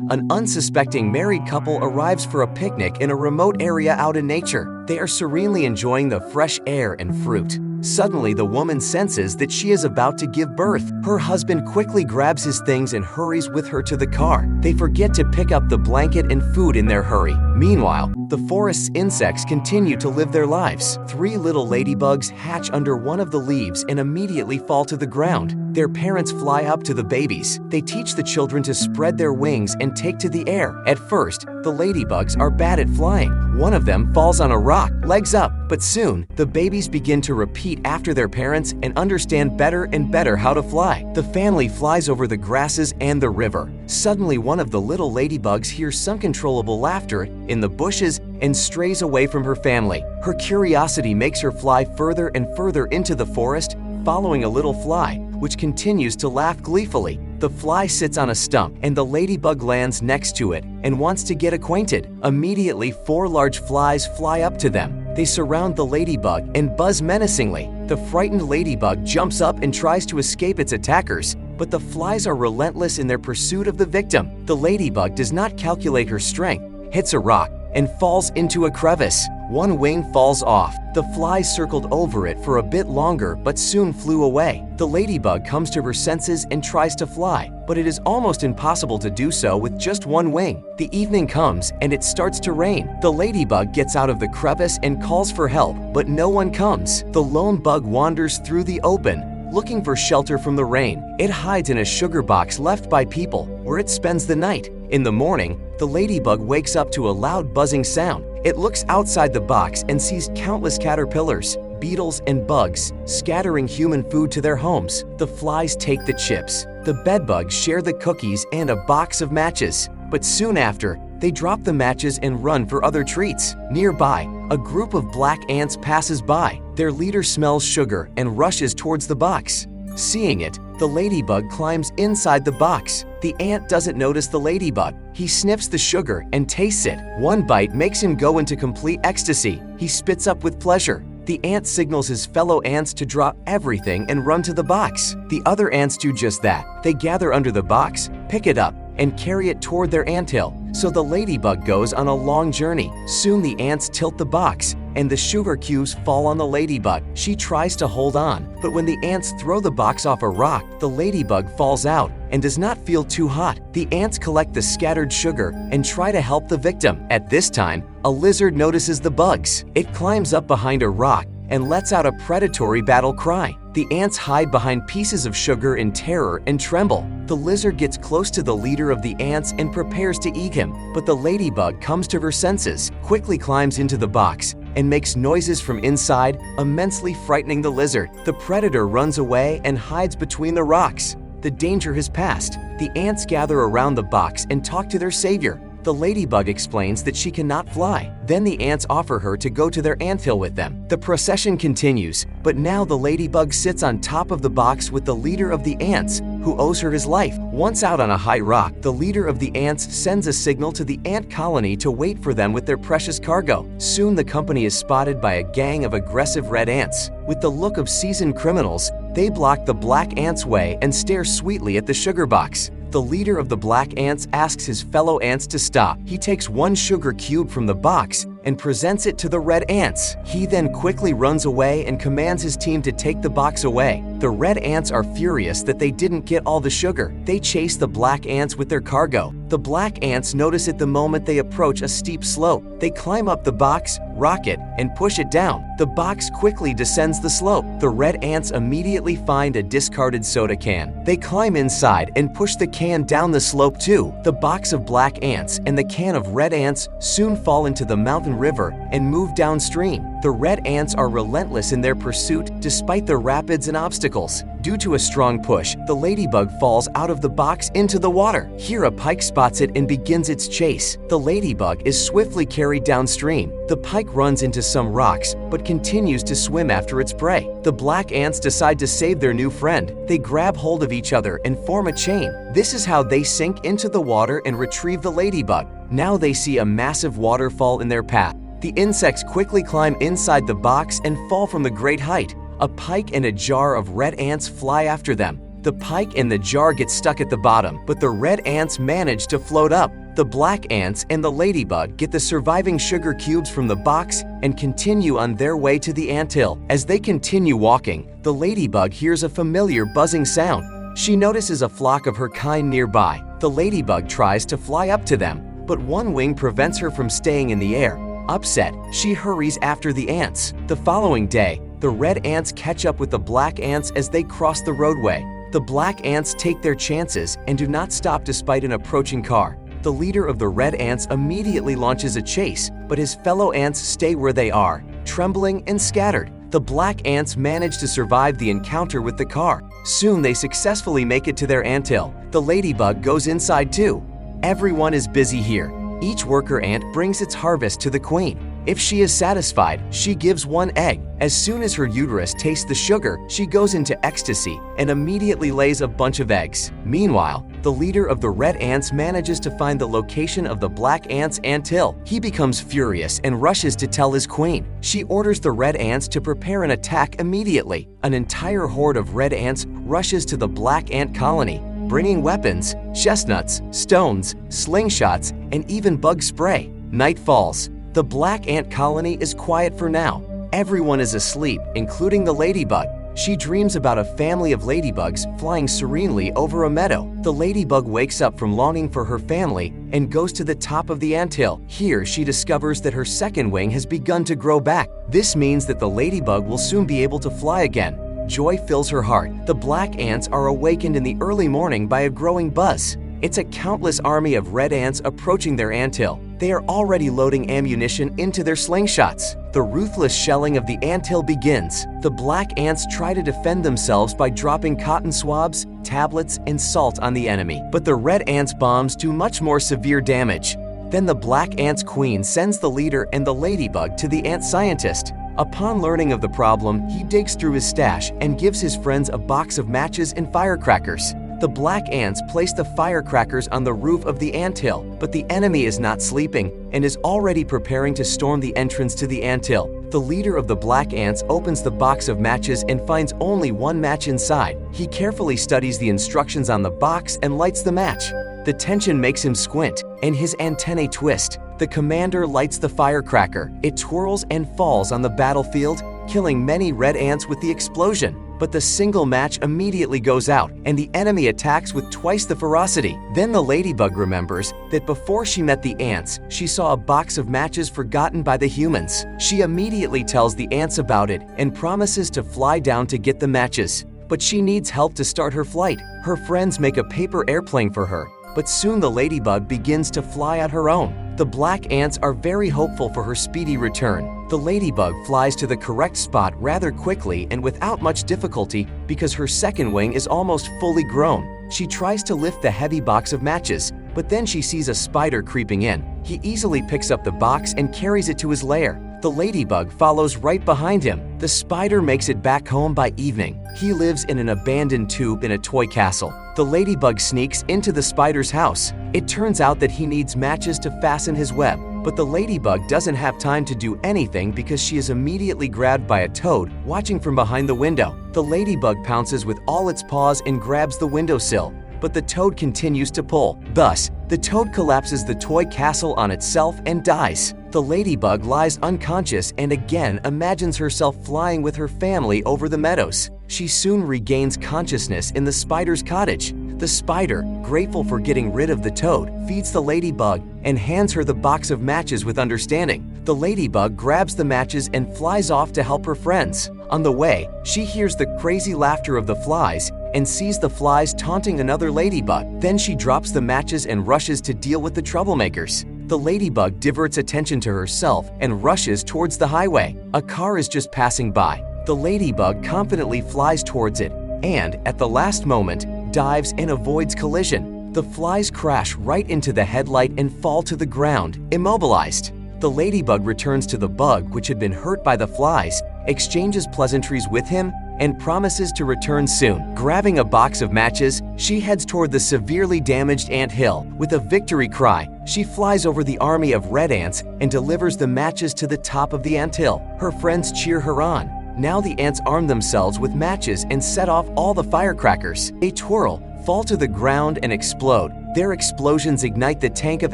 An unsuspecting married couple arrives for a picnic in a remote area out in nature. They are serenely enjoying the fresh air and fruit. Suddenly, the woman senses that she is about to give birth. Her husband quickly grabs his things and hurries with her to the car. They forget to pick up the blanket and food in their hurry. Meanwhile, the forest's insects continue to live their lives. 3 little ladybugs hatch under one of the leaves and immediately fall to the ground. Their parents fly up to the babies. They teach the children to spread their wings and take to the air. At first, the ladybugs are bad at flying. One of them falls on a rock, legs up, but soon, the babies begin to repeat after their parents and understand better and better how to fly. The family flies over the grasses and the river. Suddenly, one of the little ladybugs hears uncontrollable laughter in the bushes and strays away from her family. Her curiosity makes her fly further and further into the forest, following a little fly, which continues to laugh gleefully. The fly sits on a stump, and the ladybug lands next to it and wants to get acquainted. Immediately, 4 large flies fly up to them. They surround the ladybug and buzz menacingly. The frightened ladybug jumps up and tries to escape its attackers, but the flies are relentless in their pursuit of the victim. The ladybug does not calculate her strength, hits a rock, and falls into a crevice. One wing falls off. The flies circled over it for a bit longer but soon flew away. The ladybug comes to her senses and tries to fly, but it is almost impossible to do so with just one wing. The evening comes and it starts to rain. The ladybug gets out of the crevice and calls for help, but no one comes. The lone bug wanders through the open, looking for shelter from the rain. It hides in a sugar box left by people, where it spends the night. In the morning, the ladybug wakes up to a loud buzzing sound. It looks outside the box and sees countless caterpillars, beetles, and bugs scattering human food to their homes. The flies take the chips. The bedbugs share the cookies and a box of matches. But soon after, they drop the matches and run for other treats. Nearby, a group of black ants passes by. Their leader smells sugar and rushes towards the box. Seeing it, the ladybug climbs inside the box. The ant doesn't notice the ladybug. He sniffs the sugar and tastes it. One bite makes him go into complete ecstasy. He spits up with pleasure. The ant signals his fellow ants to drop everything and run to the box. The other ants do just that. They gather under the box, pick it up, and carry it toward their anthill. So the ladybug goes on a long journey. Soon the ants tilt the box, and the sugar cubes fall on the ladybug. She tries to hold on, but when the ants throw the box off a rock, the ladybug falls out and does not feel too hot. The ants collect the scattered sugar and try to help the victim. At this time, a lizard notices the bugs. It climbs up behind a rock and lets out a predatory battle cry. The ants hide behind pieces of sugar in terror and tremble. The lizard gets close to the leader of the ants and prepares to eat him, but the ladybug comes to her senses, quickly climbs into the box, and makes noises from inside, immensely frightening the lizard. The predator runs away and hides between the rocks. The danger has passed. The ants gather around the box and talk to their savior. The ladybug explains that she cannot fly. Then the ants offer her to go to their anthill with them. The procession continues, but now the ladybug sits on top of the box with the leader of the ants, who owes her his life. Once out on a high rock, the leader of the ants sends a signal to the ant colony to wait for them with their precious cargo. Soon the company is spotted by a gang of aggressive red ants. With the look of seasoned criminals, they block the black ants' way and stare sweetly at the sugar box. The leader of the black ants asks his fellow ants to stop. He takes one sugar cube from the box and presents it to the red ants. He then quickly runs away and commands his team to take the box away. The red ants are furious that they didn't get all the sugar. They chase the black ants with their cargo. The black ants notice it the moment they approach a steep slope. They climb up the box, rock it, and push it down. The box quickly descends the slope. The red ants immediately find a discarded soda can. They climb inside and push the can down the slope too. The box of black ants and the can of red ants soon fall into the mountain river and move downstream. The red ants are relentless in their pursuit despite the rapids and obstacles. Due to a strong push, the ladybug falls out of the box into the water. Here a pike spots it and begins its chase. The ladybug is swiftly carried downstream. The pike runs into some rocks, but continues to swim after its prey. The black ants decide to save their new friend. They grab hold of each other and form a chain. This is how they sink into the water and retrieve the ladybug. Now they see a massive waterfall in their path. The insects quickly climb inside the box and fall from the great height. A pike and a jar of red ants fly after them. The pike and the jar get stuck at the bottom, but the red ants manage to float up. The black ants and the ladybug get the surviving sugar cubes from the box and continue on their way to the anthill. As they continue walking, the ladybug hears a familiar buzzing sound. She notices a flock of her kind nearby. The ladybug tries to fly up to them, but one wing prevents her from staying in the air. Upset, she hurries after the ants. The following day, the red ants catch up with the black ants as they cross the roadway. The black ants take their chances and do not stop despite an approaching car. The leader of the red ants immediately launches a chase, but his fellow ants stay where they are, trembling and scattered. The black ants manage to survive the encounter with the car. Soon they successfully make it to their anthill. The ladybug goes inside too. Everyone is busy here. Each worker ant brings its harvest to the queen. If she is satisfied, she gives one egg. As soon as her uterus tastes the sugar, she goes into ecstasy and immediately lays a bunch of eggs. Meanwhile, the leader of the red ants manages to find the location of the black ants' anthill. He becomes furious and rushes to tell his queen. She orders the red ants to prepare an attack immediately. An entire horde of red ants rushes to the black ant colony, bringing weapons, chestnuts, stones, slingshots, and even bug spray. Night falls. The black ant colony is quiet for now. Everyone is asleep, including the ladybug. She dreams about a family of ladybugs flying serenely over a meadow. The ladybug wakes up from longing for her family and goes to the top of the anthill. Here, she discovers that her second wing has begun to grow back. This means that the ladybug will soon be able to fly again. Joy fills her heart. The black ants are awakened in the early morning by a growing buzz. It's a countless army of red ants approaching their anthill. They are already loading ammunition into their slingshots. The ruthless shelling of the anthill begins. The black ants try to defend themselves by dropping cotton swabs, tablets, and salt on the enemy. But the red ants' bombs do much more severe damage. Then the black ants' queen sends the leader and the ladybug to the ant scientist. Upon learning of the problem, he digs through his stash and gives his friends a box of matches and firecrackers. The black ants place the firecrackers on the roof of the anthill, but the enemy is not sleeping and is already preparing to storm the entrance to the anthill. The leader of the black ants opens the box of matches and finds only one match inside. He carefully studies the instructions on the box and lights the match. The tension makes him squint, and his antennae twist. The commander lights the firecracker. It twirls and falls on the battlefield, killing many red ants with the explosion. But the single match immediately goes out, and the enemy attacks with twice the ferocity. Then the ladybug remembers that before she met the ants, she saw a box of matches forgotten by the humans. She immediately tells the ants about it and promises to fly down to get the matches. But she needs help to start her flight. Her friends make a paper airplane for her, but soon the ladybug begins to fly on her own. The black ants are very hopeful for her speedy return. The ladybug flies to the correct spot rather quickly and without much difficulty because her second wing is almost fully grown. She tries to lift the heavy box of matches, but then she sees a spider creeping in. He easily picks up the box and carries it to his lair. The ladybug follows right behind him. The spider makes it back home by evening. He lives in an abandoned tube in a toy castle. The ladybug sneaks into the spider's house. It turns out that he needs matches to fasten his web, but the ladybug doesn't have time to do anything because she is immediately grabbed by a toad watching from behind the window. The ladybug pounces with all its paws and grabs the windowsill, but the toad continues to pull. Thus, the toad collapses the toy castle on itself and dies. The ladybug lies unconscious and again imagines herself flying with her family over the meadows. She soon regains consciousness in the spider's cottage. The spider, grateful for getting rid of the toad, feeds the ladybug and hands her the box of matches with understanding. The ladybug grabs the matches and flies off to help her friends. On the way, she hears the crazy laughter of the flies and sees the flies taunting another ladybug. Then she drops the matches and rushes to deal with the troublemakers. The ladybug diverts attention to herself and rushes towards the highway. A car is just passing by. The ladybug confidently flies towards it and, at the last moment, dives and avoids collision. The flies crash right into the headlight and fall to the ground, immobilized. The ladybug returns to the bug, which had been hurt by the flies, exchanges pleasantries with him, and promises to return soon. Grabbing a box of matches, she heads toward the severely damaged ant hill. With a victory cry, she flies over the army of red ants and delivers the matches to the top of the ant hill. Her friends cheer her on. Now the ants arm themselves with matches and set off all the firecrackers. They twirl, fall to the ground, and explode. Their explosions ignite the tank of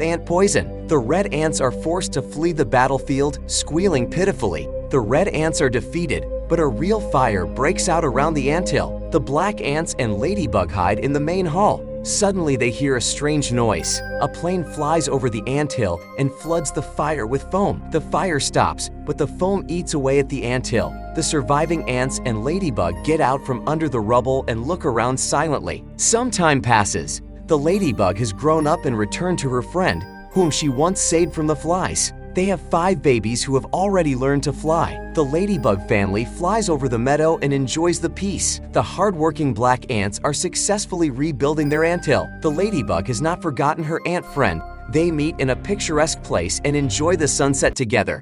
ant poison. The red ants are forced to flee the battlefield, squealing pitifully. The red ants are defeated, but a real fire breaks out around the anthill. The black ants and ladybug hide in the main hall. Suddenly they hear a strange noise. A plane flies over the anthill and floods the fire with foam. The fire stops, but the foam eats away at the anthill. The surviving ants and ladybug get out from under the rubble and look around silently. Some time passes. The ladybug has grown up and returned to her friend, whom she once saved from the flies. They have 5 babies who have already learned to fly. The ladybug family flies over the meadow and enjoys the peace. The hardworking black ants are successfully rebuilding their anthill. The ladybug has not forgotten her ant friend. They meet in a picturesque place and enjoy the sunset together.